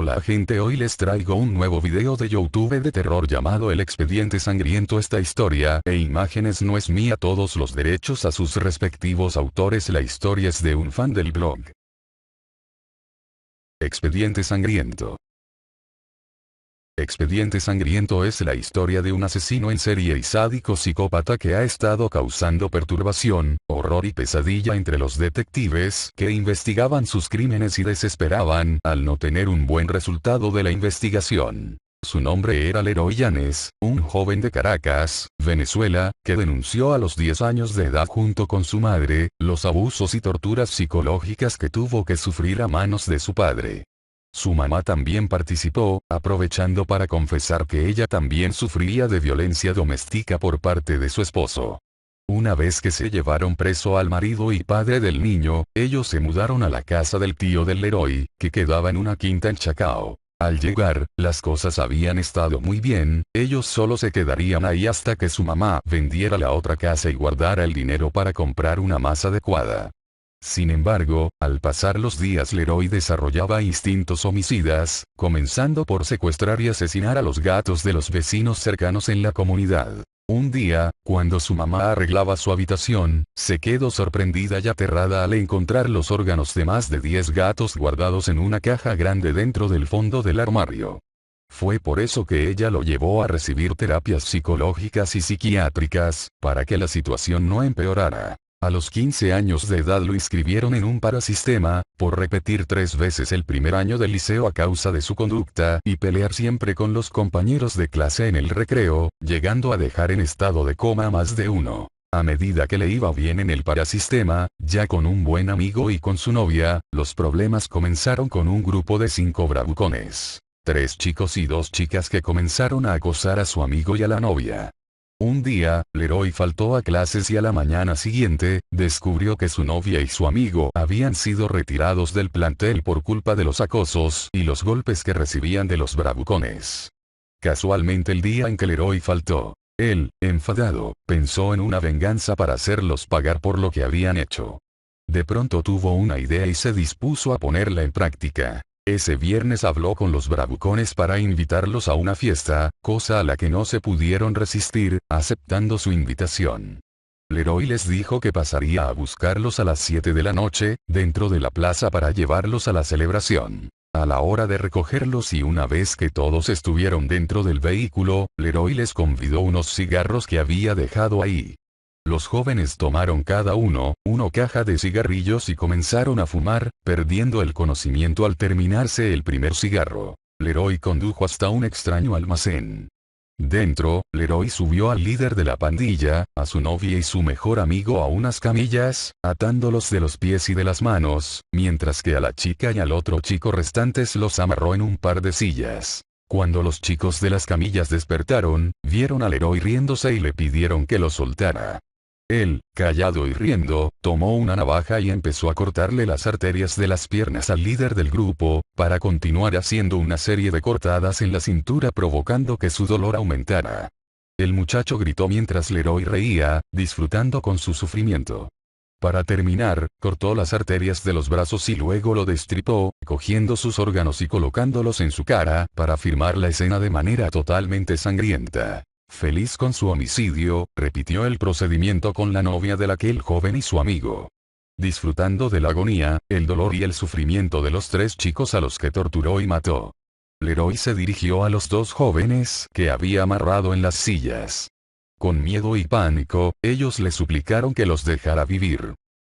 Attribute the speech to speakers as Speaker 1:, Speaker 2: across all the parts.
Speaker 1: Hola gente, hoy les traigo un nuevo video de YouTube de terror llamado El Expediente Sangriento. Esta historia e imágenes no es mía, todos los derechos a sus respectivos autores. La historia es de un fan del blog. Expediente Sangriento. Expediente Sangriento es la historia de un asesino en serie y sádico psicópata que ha estado causando perturbación, horror y pesadilla entre los detectives que investigaban sus crímenes y desesperaban al no tener un buen resultado de la investigación. Su nombre era Leroy Yanes, un joven de Caracas, Venezuela, que denunció a los 10 años de edad junto con su madre, los abusos y torturas psicológicas que tuvo que sufrir a manos de su padre. Su mamá también participó, aprovechando para confesar que ella también sufría de violencia doméstica por parte de su esposo. Una vez que se llevaron preso al marido y padre del niño, ellos se mudaron a la casa del tío del Leroy, que quedaba en una quinta en Chacao. Al llegar, las cosas habían estado muy bien, ellos solo se quedarían ahí hasta que su mamá vendiera la otra casa y guardara el dinero para comprar una más adecuada. Sin embargo, al pasar los días Leroy desarrollaba instintos homicidas, comenzando por secuestrar y asesinar a los gatos de los vecinos cercanos en la comunidad. Un día, cuando su mamá arreglaba su habitación, se quedó sorprendida y aterrada al encontrar los órganos de más de 10 gatos guardados en una caja grande dentro del fondo del armario. Fue por eso que ella lo llevó a recibir terapias psicológicas y psiquiátricas, para que la situación no empeorara. A los 15 años de edad lo inscribieron en un parasistema, por repetir 3 veces el primer año del liceo a causa de su conducta y pelear siempre con los compañeros de clase en el recreo, llegando a dejar en estado de coma a más de uno. A medida que le iba bien en el parasistema, ya con un buen amigo y con su novia, los problemas comenzaron con un grupo de 5 bravucones. 3 chicos y 2 chicas que comenzaron a acosar a su amigo y a la novia. Un día, Leroy faltó a clases y a la mañana siguiente, descubrió que su novia y su amigo habían sido retirados del plantel por culpa de los acosos y los golpes que recibían de los bravucones. Casualmente el día en que Leroy faltó, él, enfadado, pensó en una venganza para hacerlos pagar por lo que habían hecho. De pronto tuvo una idea y se dispuso a ponerla en práctica. Ese viernes habló con los bravucones para invitarlos a una fiesta, cosa a la que no se pudieron resistir, aceptando su invitación. Leroy les dijo que pasaría a buscarlos a las 7 de la noche, dentro de la plaza para llevarlos a la celebración. A la hora de recogerlos y una vez que todos estuvieron dentro del vehículo, Leroy les convidó unos cigarros que había dejado ahí. Los jóvenes tomaron cada uno, una caja de cigarrillos y comenzaron a fumar, perdiendo el conocimiento al terminarse el primer cigarro. Leroy condujo hasta un extraño almacén. Dentro, Leroy subió al líder de la pandilla, a su novia y su mejor amigo a unas camillas, atándolos de los pies y de las manos, mientras que a la chica y al otro chico restantes los amarró en un par de sillas. Cuando los chicos de las camillas despertaron, vieron a Leroy riéndose y le pidieron que lo soltara. Él, callado y riendo, tomó una navaja y empezó a cortarle las arterias de las piernas al líder del grupo, para continuar haciendo una serie de cortadas en la cintura provocando que su dolor aumentara. El muchacho gritó mientras Leroy reía, disfrutando con su sufrimiento. Para terminar, cortó las arterias de los brazos y luego lo destripó, cogiendo sus órganos y colocándolos en su cara, para filmar la escena de manera totalmente sangrienta. Feliz con su homicidio, repitió el procedimiento con la novia de aquel joven y su amigo. Disfrutando de la agonía, el dolor y el sufrimiento de los 3 chicos a los que torturó y mató. Leroy se dirigió a los 2 jóvenes que había amarrado en las sillas. Con miedo y pánico, ellos le suplicaron que los dejara vivir.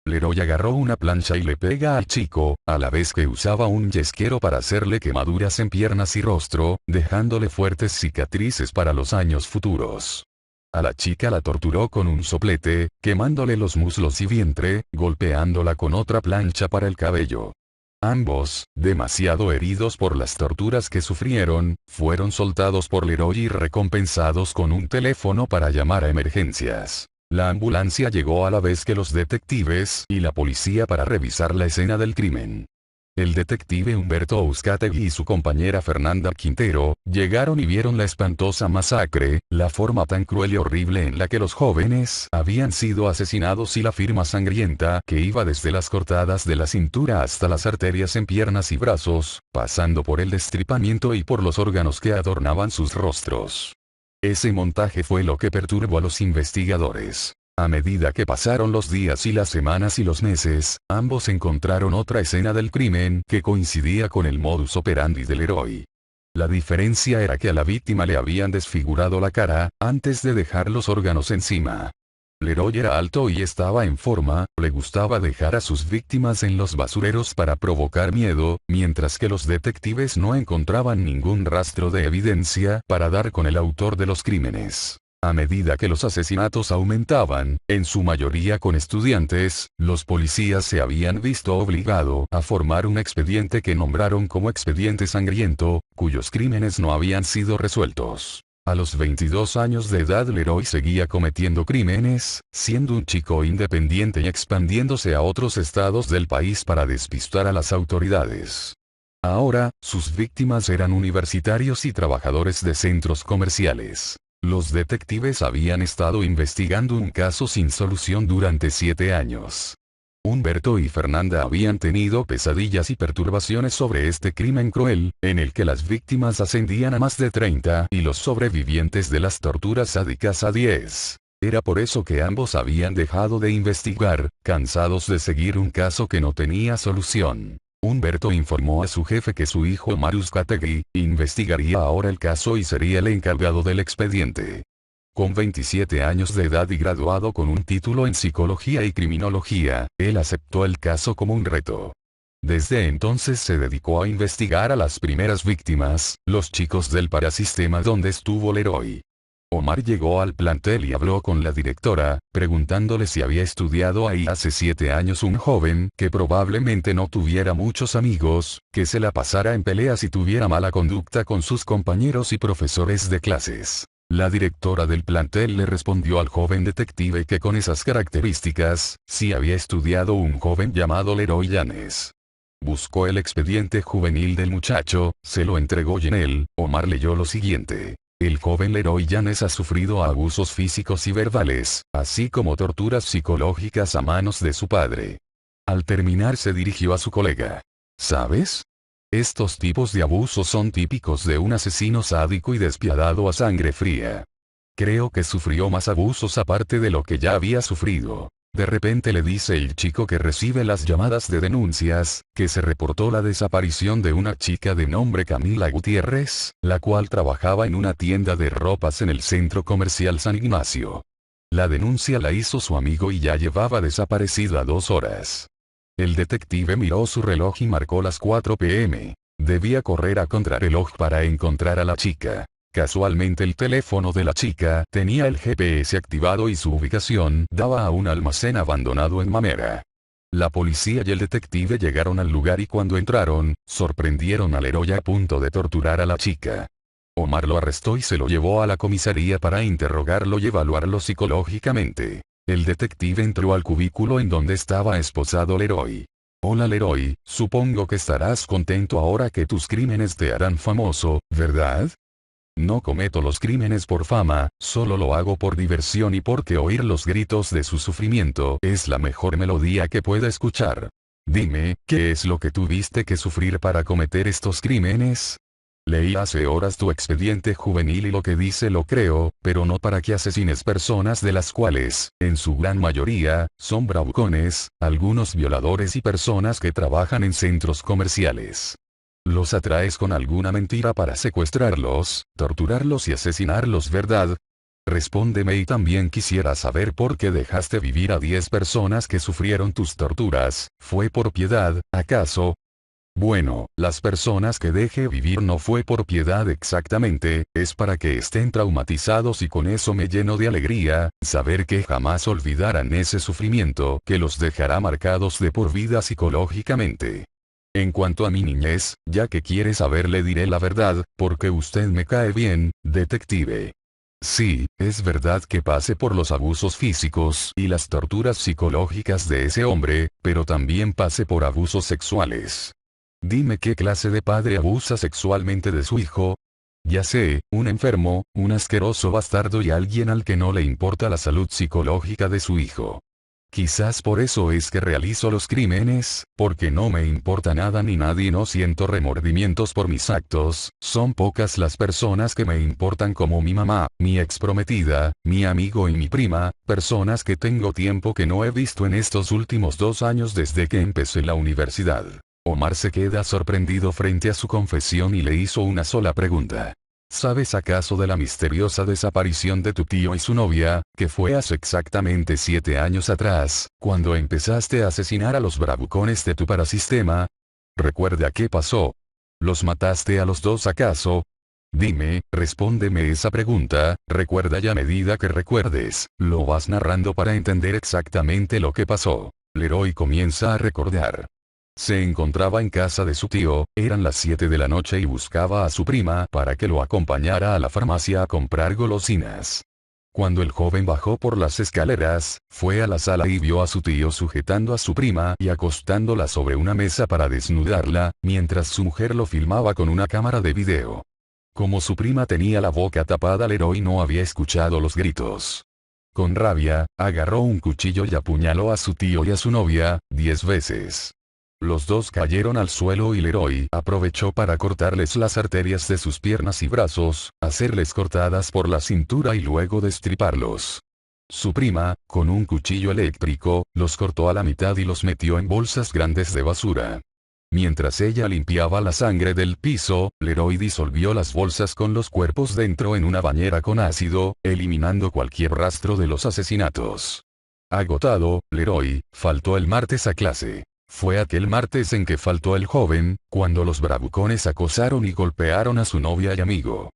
Speaker 1: Leroy agarró una plancha y le pega al chico, a la vez que usaba un yesquero para hacerle quemaduras en piernas y rostro, dejándole fuertes cicatrices para los años futuros. A la chica la torturó con un soplete, quemándole los muslos y vientre, golpeándola con otra plancha para el cabello. Ambos, demasiado heridos por las torturas que sufrieron, fueron soltados por Leroy y recompensados con un teléfono para llamar a emergencias. La ambulancia llegó a la vez que los detectives y la policía para revisar la escena del crimen. El detective Humberto Uzcategui y su compañera Fernanda Quintero, llegaron y vieron la espantosa masacre, la forma tan cruel y horrible en la que los jóvenes habían sido asesinados y la firma sangrienta que iba desde las cortadas de la cintura hasta las arterias en piernas y brazos, pasando por el destripamiento y por los órganos que adornaban sus rostros. Ese montaje fue lo que perturbó a los investigadores. A medida que pasaron los días y las semanas y los meses, ambos encontraron otra escena del crimen que coincidía con el modus operandi del héroe. La diferencia era que a la víctima le habían desfigurado la cara, antes de dejar los órganos encima. Leroy era alto y estaba en forma, le gustaba dejar a sus víctimas en los basureros para provocar miedo, mientras que los detectives no encontraban ningún rastro de evidencia para dar con el autor de los crímenes. A medida que los asesinatos aumentaban, en su mayoría con estudiantes, los policías se habían visto obligados a formar un expediente que nombraron como Expediente Sangriento, cuyos crímenes no habían sido resueltos. A los 22 años de edad Leroy seguía cometiendo crímenes, siendo un chico independiente y expandiéndose a otros estados del país para despistar a las autoridades. Ahora, sus víctimas eran universitarios y trabajadores de centros comerciales. Los detectives habían estado investigando un caso sin solución durante 7 años. Humberto y Fernanda habían tenido pesadillas y perturbaciones sobre este crimen cruel, en el que las víctimas ascendían a más de 30 y los sobrevivientes de las torturas sádicas a 10. Era por eso que ambos habían dejado de investigar, cansados de seguir un caso que no tenía solución. Humberto informó a su jefe que su hijo Omar Uzcategui investigaría ahora el caso y sería el encargado del expediente. Con 27 años de edad y graduado con un título en psicología y criminología, él aceptó el caso como un reto. Desde entonces se dedicó a investigar a las primeras víctimas, los chicos del parasistema donde estuvo Leroy. Omar llegó al plantel y habló con la directora, preguntándole si había estudiado ahí hace 7 años un joven que probablemente no tuviera muchos amigos, que se la pasara en peleas y tuviera mala conducta con sus compañeros y profesores de clases. La directora del plantel le respondió al joven detective que con esas características, sí había estudiado un joven llamado Leroy Llanes. Buscó el expediente juvenil del muchacho, se lo entregó y en él, Omar leyó lo siguiente. El joven Leroy Llanes ha sufrido abusos físicos y verbales, así como torturas psicológicas a manos de su padre. Al terminar se dirigió a su colega. ¿Sabes? Estos tipos de abusos son típicos de un asesino sádico y despiadado a sangre fría. Creo que sufrió más abusos aparte de lo que ya había sufrido. De repente le dice el chico que recibe las llamadas de denuncias, que se reportó la desaparición de una chica de nombre Camila Gutiérrez, la cual trabajaba en una tienda de ropas en el centro comercial San Ignacio. La denuncia la hizo su amigo y ya llevaba desaparecida 2 horas. El detective miró su reloj y marcó las 4 p.m. Debía correr a contrarreloj para encontrar a la chica. Casualmente el teléfono de la chica tenía el GPS activado y su ubicación daba a un almacén abandonado en Mamera. La policía y el detective llegaron al lugar y cuando entraron, sorprendieron al héroe a punto de torturar a la chica. Omar lo arrestó y se lo llevó a la comisaría para interrogarlo y evaluarlo psicológicamente. El detective entró al cubículo en donde estaba esposado Leroy. Hola Leroy, supongo que estarás contento ahora que tus crímenes te harán famoso, ¿verdad? No cometo los crímenes por fama, solo lo hago por diversión y porque oír los gritos de su sufrimiento es la mejor melodía que pueda escuchar. Dime, ¿qué es lo que tuviste que sufrir para cometer estos crímenes? Leí hace horas tu expediente juvenil y lo que dice lo creo, pero no para que asesines personas de las cuales, en su gran mayoría, son bravucones, algunos violadores y personas que trabajan en centros comerciales. Los atraes con alguna mentira para secuestrarlos, torturarlos y asesinarlos, ¿verdad? Respóndeme y también quisiera saber por qué dejaste vivir a 10 personas que sufrieron tus torturas, ¿fue por piedad, acaso? Bueno, las personas que dejé vivir no fue por piedad exactamente, es para que estén traumatizados y con eso me lleno de alegría, saber que jamás olvidarán ese sufrimiento que los dejará marcados de por vida psicológicamente. En cuanto a mi niñez, ya que quiere saber le diré la verdad, porque usted me cae bien, detective. Sí, es verdad que pasé por los abusos físicos y las torturas psicológicas de ese hombre, pero también pasé por abusos sexuales. Dime qué clase de padre abusa sexualmente de su hijo. Ya sé, un enfermo, un asqueroso bastardo y alguien al que no le importa la salud psicológica de su hijo. Quizás por eso es que realizo los crímenes, porque no me importa nada ni nadie, no siento remordimientos por mis actos. Son pocas las personas que me importan, como mi mamá, mi ex prometida, mi amigo y mi prima, personas que tengo tiempo que no he visto en estos últimos 2 años desde que empecé la universidad. Omar se queda sorprendido frente a su confesión y le hizo una sola pregunta. ¿Sabes acaso de la misteriosa desaparición de tu tío y su novia, que fue hace exactamente 7 años atrás, cuando empezaste a asesinar a los bravucones de tu parasistema? ¿Recuerda qué pasó? ¿Los mataste a los dos acaso? Dime, respóndeme esa pregunta, recuerda y a medida que recuerdes, lo vas narrando para entender exactamente lo que pasó. Leroy comienza a recordar. Se encontraba en casa de su tío, eran las 7 de la noche y buscaba a su prima para que lo acompañara a la farmacia a comprar golosinas. Cuando el joven bajó por las escaleras, fue a la sala y vio a su tío sujetando a su prima y acostándola sobre una mesa para desnudarla, mientras su mujer lo filmaba con una cámara de video. Como su prima tenía la boca tapada, Leroy no había escuchado los gritos. Con rabia, agarró un cuchillo y apuñaló a su tío y a su novia, 10 veces. Los dos cayeron al suelo y Leroy aprovechó para cortarles las arterias de sus piernas y brazos, hacerles cortadas por la cintura y luego destriparlos. Su prima, con un cuchillo eléctrico, los cortó a la mitad y los metió en bolsas grandes de basura. Mientras ella limpiaba la sangre del piso, Leroy disolvió las bolsas con los cuerpos dentro en una bañera con ácido, eliminando cualquier rastro de los asesinatos. Agotado, Leroy faltó el martes a clase. Fue aquel martes en que faltó el joven, cuando los bravucones acosaron y golpearon a su novia y amigo.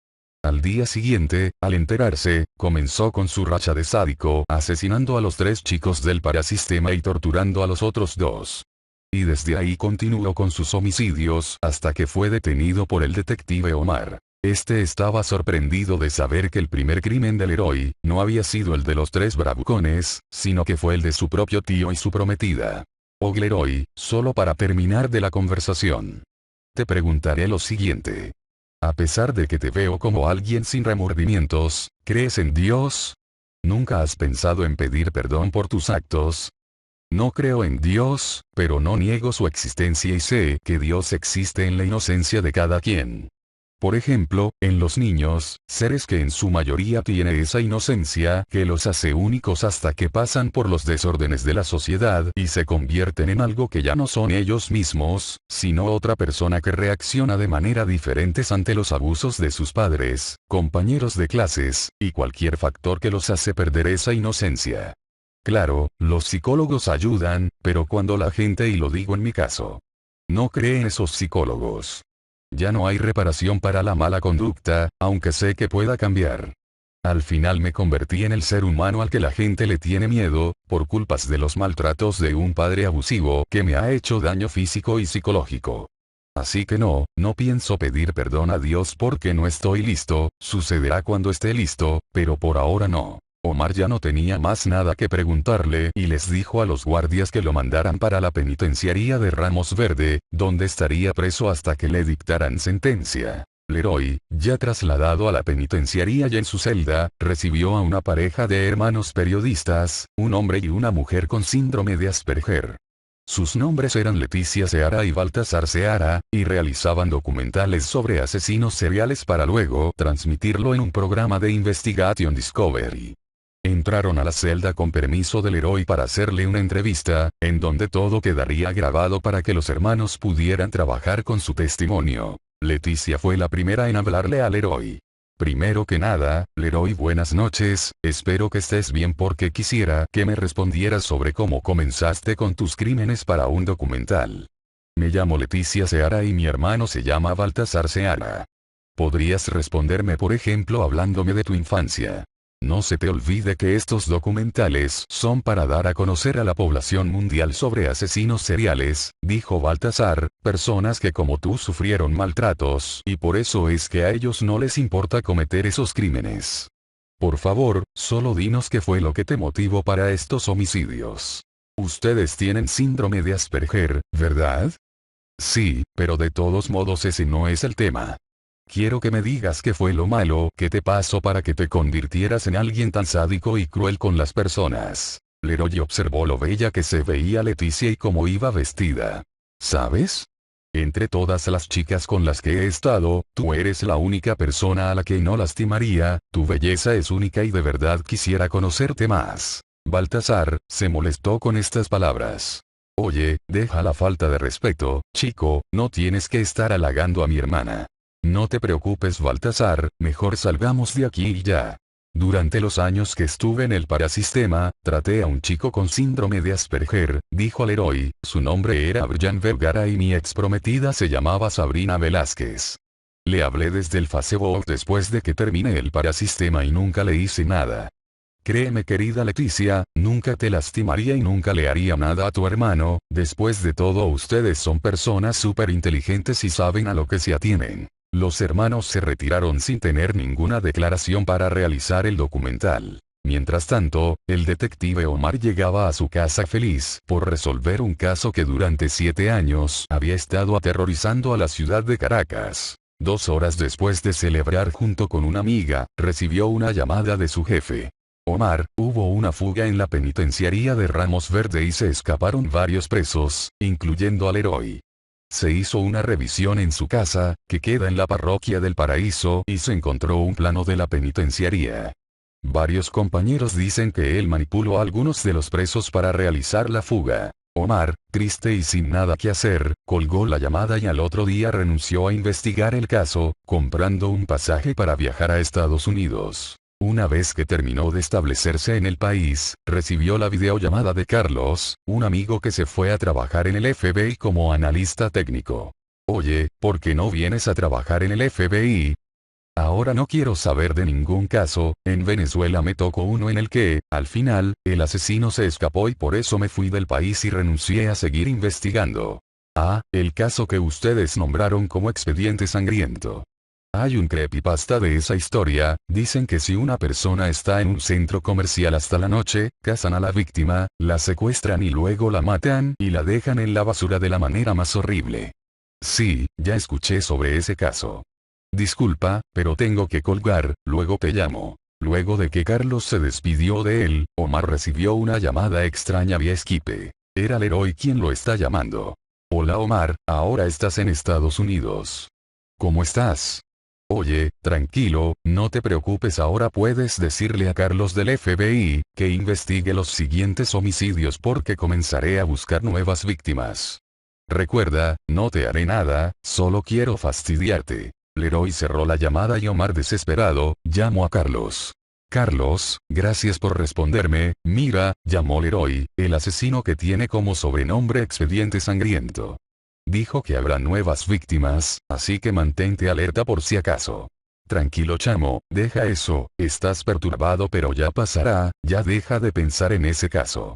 Speaker 1: Al día siguiente, al enterarse, comenzó con su racha de sádico, asesinando a los 3 chicos del parasistema y torturando a los otros 2. Y desde ahí continuó con sus homicidios hasta que fue detenido por el detective Omar. Este estaba sorprendido de saber que el primer crimen del Leroy no había sido el de los 3 bravucones, sino que fue el de su propio tío y su prometida. Leroy, solo para terminar de la conversación. Te preguntaré lo siguiente. A pesar de que te veo como alguien sin remordimientos, ¿crees en Dios? ¿Nunca has pensado en pedir perdón por tus actos? No creo en Dios, pero no niego su existencia y sé que Dios existe en la inocencia de cada quien. Por ejemplo, en los niños, seres que en su mayoría tienen esa inocencia que los hace únicos hasta que pasan por los desórdenes de la sociedad y se convierten en algo que ya no son ellos mismos, sino otra persona que reacciona de manera diferente ante los abusos de sus padres, compañeros de clases, y cualquier factor que los hace perder esa inocencia. Claro, los psicólogos ayudan, pero cuando la gente, y lo digo en mi caso, no cree en esos psicólogos. Ya no hay reparación para la mala conducta, aunque sé que pueda cambiar. Al final me convertí en el ser humano al que la gente le tiene miedo, por culpas de los maltratos de un padre abusivo que me ha hecho daño físico y psicológico. Así que no pienso pedir perdón a Dios porque no estoy listo, sucederá cuando esté listo, pero por ahora no. Omar ya no tenía más nada que preguntarle y les dijo a los guardias que lo mandaran para la penitenciaría de Ramos Verde, donde estaría preso hasta que le dictaran sentencia. Leroy, ya trasladado a la penitenciaría y en su celda, recibió a una pareja de hermanos periodistas, un hombre y una mujer con síndrome de Asperger. Sus nombres eran Leticia Seara y Baltasar Seara, y realizaban documentales sobre asesinos seriales para luego transmitirlo en un programa de Investigation Discovery. Entraron a la celda con permiso del Leroy para hacerle una entrevista, en donde todo quedaría grabado para que los hermanos pudieran trabajar con su testimonio. Leticia fue la primera en hablarle al Leroy. Primero que nada, Leroy, buenas noches, espero que estés bien porque quisiera que me respondieras sobre cómo comenzaste con tus crímenes para un documental. Me llamo Leticia Seara y mi hermano se llama Baltasar Seara. ¿Podrías responderme por ejemplo hablándome de tu infancia? No se te olvide que estos documentales son para dar a conocer a la población mundial sobre asesinos seriales, dijo Baltasar, personas que como tú sufrieron maltratos y por eso es que a ellos no les importa cometer esos crímenes. Por favor, solo dinos qué fue lo que te motivó para estos homicidios. Ustedes tienen síndrome de Asperger, ¿verdad? Sí, pero de todos modos ese no es el tema. Quiero que me digas qué fue lo malo que te pasó para que te convirtieras en alguien tan sádico y cruel con las personas. Leroy observó lo bella que se veía Leticia y cómo iba vestida. ¿Sabes? Entre todas las chicas con las que he estado, tú eres la única persona a la que no lastimaría, tu belleza es única y de verdad quisiera conocerte más. Baltasar se molestó con estas palabras. Oye, deja la falta de respeto, chico, no tienes que estar halagando a mi hermana. No te preocupes Baltasar, mejor salgamos de aquí y ya. Durante los años que estuve en el parasistema, traté a un chico con síndrome de Asperger, dijo Leroy, su nombre era Brian Vergara y mi ex prometida se llamaba Sabrina Velázquez. Le hablé desde el Facebook después de que terminé el parasistema y nunca le hice nada. Créeme querida Leticia, nunca te lastimaría y nunca le haría nada a tu hermano, después de todo ustedes son personas súper inteligentes y saben a lo que se atienen. Los hermanos se retiraron sin tener ninguna declaración para realizar el documental. Mientras tanto, el detective Omar llegaba a su casa feliz por resolver un caso que durante 7 años había estado aterrorizando a la ciudad de Caracas. 2 horas después de celebrar junto con una amiga, recibió una llamada de su jefe. Omar, hubo una fuga en la penitenciaría de Ramos Verde y se escaparon varios presos, incluyendo al Leroy. Se hizo una revisión en su casa, que queda en la parroquia del Paraíso, y se encontró un plano de la penitenciaría. Varios compañeros dicen que él manipuló a algunos de los presos para realizar la fuga. Omar, triste y sin nada que hacer, colgó la llamada y al otro día renunció a investigar el caso, comprando un pasaje para viajar a Estados Unidos. Una vez que terminó de establecerse en el país, recibió la videollamada de Carlos, un amigo que se fue a trabajar en el FBI como analista técnico. Oye, ¿por qué no vienes a trabajar en el FBI? Ahora no quiero saber de ningún caso, en Venezuela me tocó uno en el que, al final, el asesino se escapó y por eso me fui del país y renuncié a seguir investigando. Ah, el caso que ustedes nombraron como Expediente Sangriento. Hay un creepypasta de esa historia, dicen que si una persona está en un centro comercial hasta la noche, cazan a la víctima, la secuestran y luego la matan y la dejan en la basura de la manera más horrible. Sí, ya escuché sobre ese caso. Disculpa, pero tengo que colgar, luego te llamo. Luego de que Carlos se despidió de él, Omar recibió una llamada extraña vía Skype. Era Leroy quien lo está llamando. Hola Omar, ahora estás en Estados Unidos. ¿Cómo estás? Oye, tranquilo, no te preocupes, ahora puedes decirle a Carlos del FBI, que investigue los siguientes homicidios porque comenzaré a buscar nuevas víctimas. Recuerda, no te haré nada, solo quiero fastidiarte. Leroy cerró la llamada y Omar desesperado, llamó a Carlos. Carlos, gracias por responderme, mira, llamó Leroy, el asesino que tiene como sobrenombre Expediente Sangriento. Dijo que habrá nuevas víctimas, así que mantente alerta por si acaso. Tranquilo chamo, deja eso, estás perturbado pero ya pasará, ya deja de pensar en ese caso.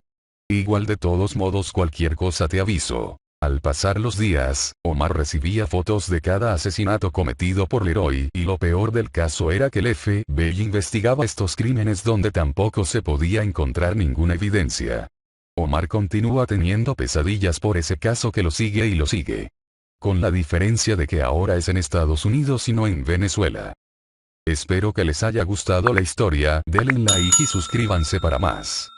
Speaker 1: Igual de todos modos cualquier cosa te aviso. Al pasar los días, Omar recibía fotos de cada asesinato cometido por Leroy y lo peor del caso era que el FBI investigaba estos crímenes donde tampoco se podía encontrar ninguna evidencia. Omar continúa teniendo pesadillas por ese caso que lo sigue y lo sigue. Con la diferencia de que ahora es en Estados Unidos y no en Venezuela. Espero que les haya gustado la historia, denle like y suscríbanse para más.